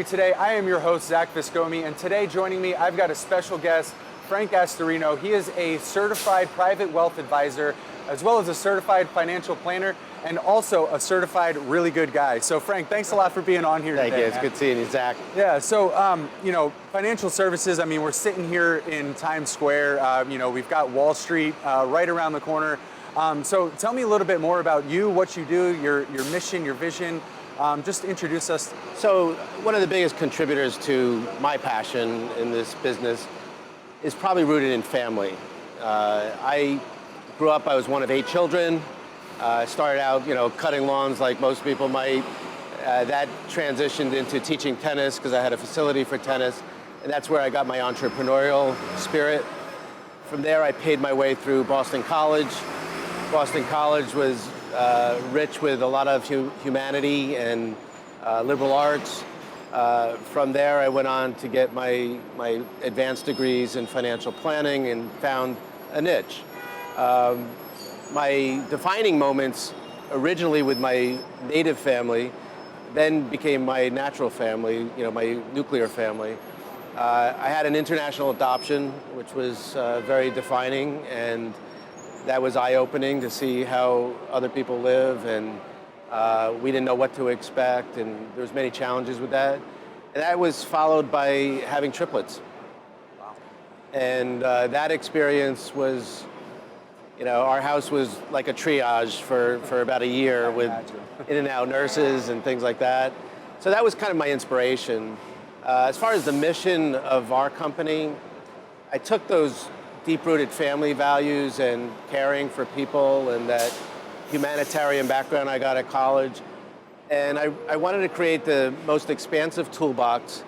Today, I am your host, Zach Viscome, and today joining me, I've got a special guest, Frank Astorino. He is a certified private wealth advisor, as well as a certified financial planner, and also a certified really good guy. So Frank, thanks a lot for being on here today. Thank you, it's good seeing you, Zach. Yeah, so, financial services, we're sitting here in Times Square, we've got Wall Street right around the corner. So tell me a little bit more about you, what you do, your mission, your vision. Just introduce us. So one of the biggest contributors to my passion in this business is probably rooted in family. I grew up, I was one of 8 children. Started out, cutting lawns like most people might. That transitioned into teaching tennis because I had a facility for tennis. And that's where I got my entrepreneurial spirit. From there, I paid my way through Boston College. Boston College was rich with a lot of humanity and liberal arts. From there, I went on to get my advanced degrees in financial planning and found a niche. My defining moments originally with my native family, then became my natural family, my nuclear family. I had an international adoption, which was very defining, and that was eye-opening to see how other people live, and we didn't know what to expect, and there was many challenges with that. And that was followed by having triplets. Wow. And that experience was, our house was like a triage for about a year with in and out nurses and things like that. So that was kind of my inspiration. As far as the mission of our company, I took those deep-rooted family values and caring for people and that humanitarian background I got at college. And I wanted to create the most expansive toolbox,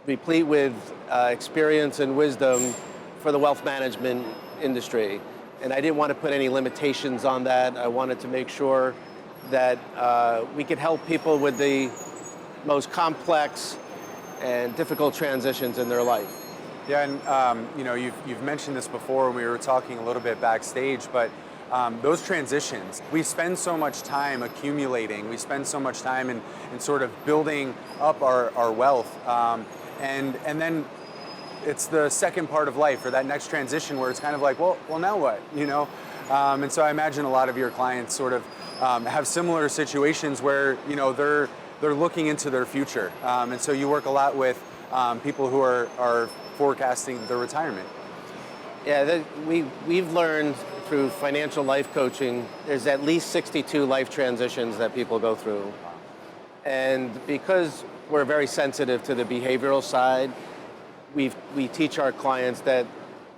replete with experience and wisdom for the wealth management industry. And I didn't want to put any limitations on that. I wanted to make sure that we could help people with the most complex and difficult transitions in their life. Yeah, and you've mentioned this before when we were talking a little bit backstage, but those transitions, we spend so much time accumulating, we spend so much time in sort of building up our wealth, and then it's the second part of life, or that next transition where it's kind of like, well now what, and so I imagine a lot of your clients sort of have similar situations where they're looking into their future, and so you work a lot with people who are forecasting their retirement. Yeah, we've learned through financial life coaching, there's at least 62 life transitions that people go through. And because we're very sensitive to the behavioral side, we teach our clients that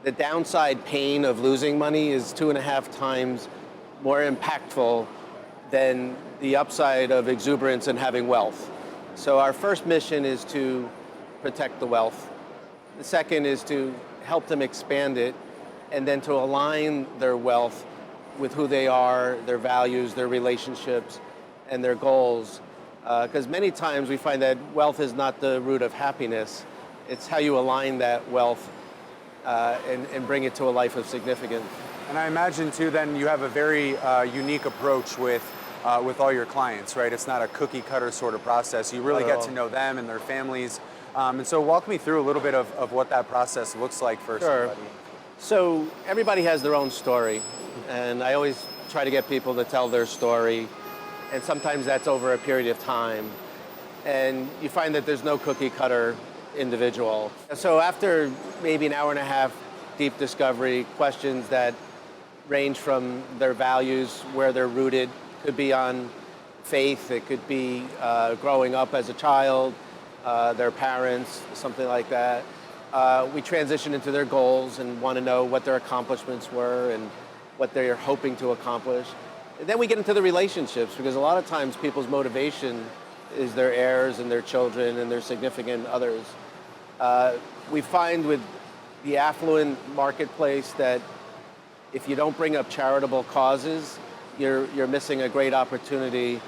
the downside pain of losing money is 2.5 times more impactful than the upside of exuberance and having wealth. So our first mission is to protect the wealth. The second is to help them expand it, and then to align their wealth with who they are, their values, their relationships, and their goals. Because many times we find that wealth is not the root of happiness. It's how you align that wealth and bring it to a life of significance. And I imagine too, then you have a very unique approach with all your clients, right? It's not a cookie cutter sort of process. You really get to know them and their families. And so walk me through a little bit of what that process looks like for somebody. So everybody has their own story, and I always try to get people to tell their story, and sometimes that's over a period of time. And you find that there's no cookie cutter individual. So after maybe an hour and a half deep discovery, questions that range from their values, where they're rooted, could be on faith, it could be growing up as a child, their parents, something like that. We transition into their goals and want to know what their accomplishments were and what they're hoping to accomplish. And then we get into the relationships, because a lot of times people's motivation is their heirs and their children and their significant others. We find with the affluent marketplace that if you don't bring up charitable causes, you're missing a great opportunity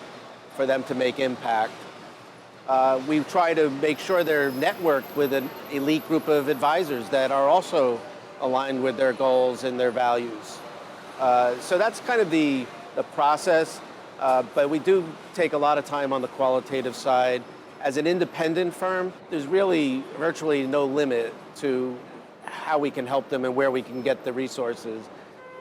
for them to make impact. We try to make sure they're networked with an elite group of advisors that are also aligned with their goals and their values. So that's kind of the process, but we do take a lot of time on the qualitative side As an independent firm, there's really virtually no limit to how we can help them and where we can get the resources.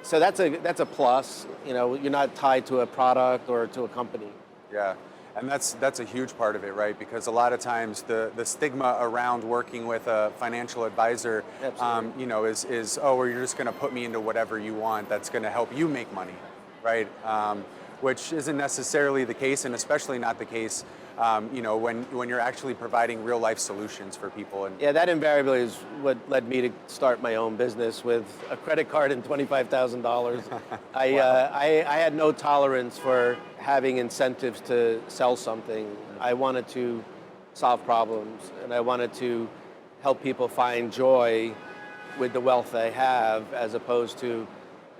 So that's a plus. You're not tied to a product or to a company. Yeah, and that's a huge part of it, right? Because a lot of times the stigma around working with a financial advisor, is oh, well, you're just going to put me into whatever you want. That's going to help you make money, right? Which isn't necessarily the case, and especially not the case, when you're actually providing real life solutions for people. And yeah, that invariably is what led me to start my own business with a credit card and $25,000. I had no tolerance for having incentives to sell something. I wanted to solve problems, and I wanted to help people find joy with the wealth they have, as opposed to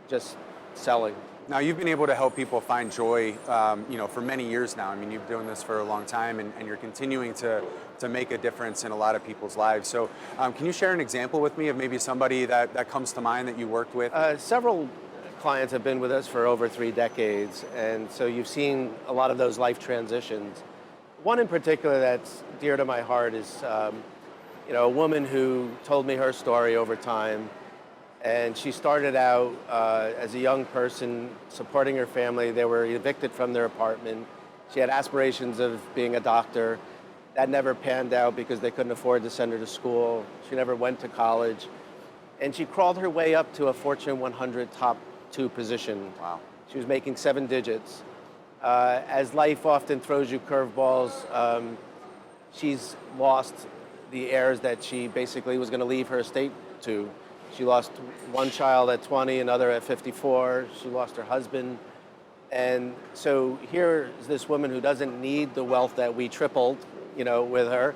just selling. Now, you've been able to help people find joy, for many years now. I mean, you've been doing this for a long time, and you're continuing to make a difference in a lot of people's lives. So can you share an example with me of maybe somebody that comes to mind that you worked with? Several clients have been with us for over 3 decades, and so you've seen a lot of those life transitions. One in particular that's dear to my heart is a woman who told me her story over time. And she started out as a young person supporting her family. They were evicted from their apartment. She had aspirations of being a doctor. That never panned out because they couldn't afford to send her to school. She never went to college. And she crawled her way up to a Fortune 100 top 2 position. Wow. She was making 7 digits. As life often throws you curveballs, she's lost the heirs that she basically was going to leave her estate to. She lost one child at 20, another at 54. She lost her husband. And so here's this woman who doesn't need the wealth that we tripled, with her.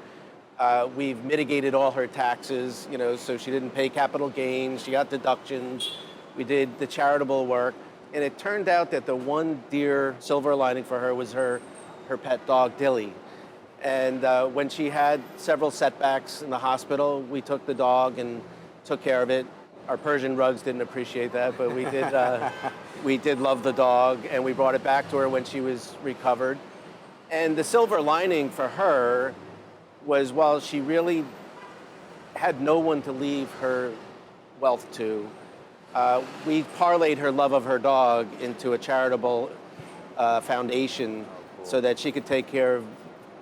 We've mitigated all her taxes, so she didn't pay capital gains. She got deductions. We did the charitable work. And it turned out that the one dear silver lining for her was her pet dog, Dilly. And when she had several setbacks in the hospital, we took the dog and took care of it. Our Persian rugs didn't appreciate that, but we did love the dog, and we brought it back to her when she was recovered. And the silver lining for her was, while she really had no one to leave her wealth to, we parlayed her love of her dog into a charitable foundation. Cool. So that she could take care of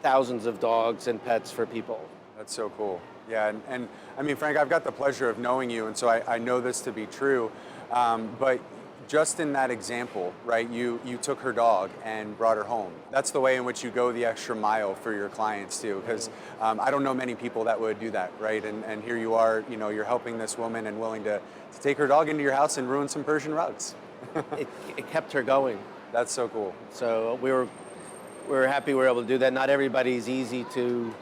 thousands of dogs and pets for people. That's so cool. Yeah, and I mean, Frank, I've got the pleasure of knowing you, and so I know this to be true. But just in that example, right, you took her dog and brought her home. That's the way in which you go the extra mile for your clients too, because I don't know many people that would do that, right? And here you are, you're helping this woman and willing to take her dog into your house and ruin some Persian rugs. It kept her going. That's so cool. So we were happy we were able to do that. Not everybody's easy to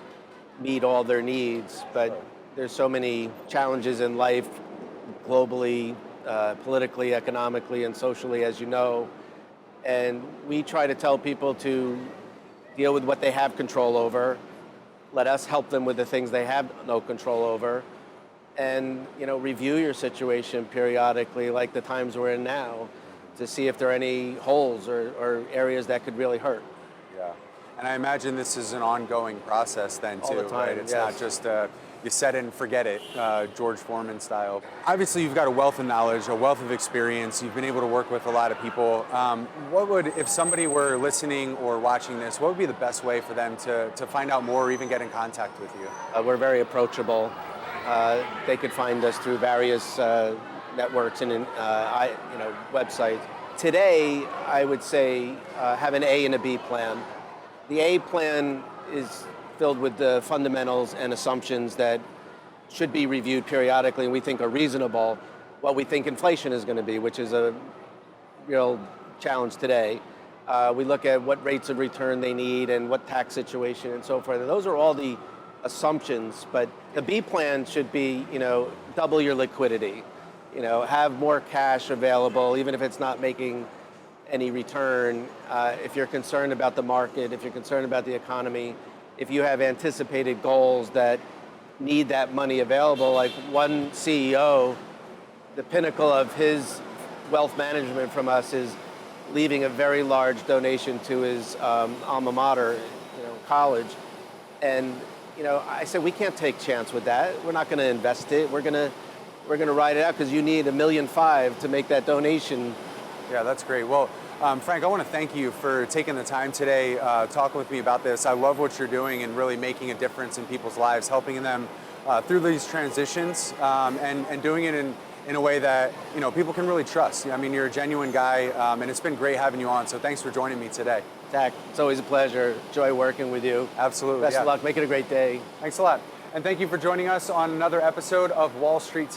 meet all their needs, but there's so many challenges in life, globally, politically, economically, and socially, as you know. And we try to tell people to deal with what they have control over, let us help them with the things they have no control over, and review your situation periodically, like the times we're in now, to see if there are any holes or areas that could really hurt. Yeah, and I imagine this is an ongoing process then too, all the time, right? It's yes. not just you set it and forget it, George Foreman style. Obviously, you've got a wealth of knowledge, a wealth of experience. You've been able to work with a lot of people. What would, if somebody were listening or watching this, what would be the best way for them to find out more or even get in contact with you? We're very approachable. They could find us through various networks and websites. Today, I would say have an A and a B plan. The A plan is filled with the fundamentals and assumptions that should be reviewed periodically and we think are reasonable. What we think inflation is going to be, which is a real challenge today. We look at what rates of return they need and what tax situation and so forth. And those are all the assumptions, but the B plan should be, double your liquidity. Have more cash available, even if it's not making any return. If you're concerned about the market, if you're concerned about the economy, if you have anticipated goals that need that money available, like one CEO, the pinnacle of his wealth management from us is leaving a very large donation to his alma mater, college. And I said, we can't take chance with that. We're not going to invest it. We're going to ride it out because you need $1.5 million to make that donation. Yeah, that's great. Well, Frank, I want to thank you for taking the time today, talking with me about this. I love what you're doing and really making a difference in people's lives, helping them through these transitions, and doing it in a way that people can really trust. I mean, you're a genuine guy, and it's been great having you on. So thanks for joining me today. Zach, it's always a pleasure. Enjoy working with you. Absolutely. Best of luck. Make it a great day. Thanks a lot. And thank you for joining us on another episode of Wall Street.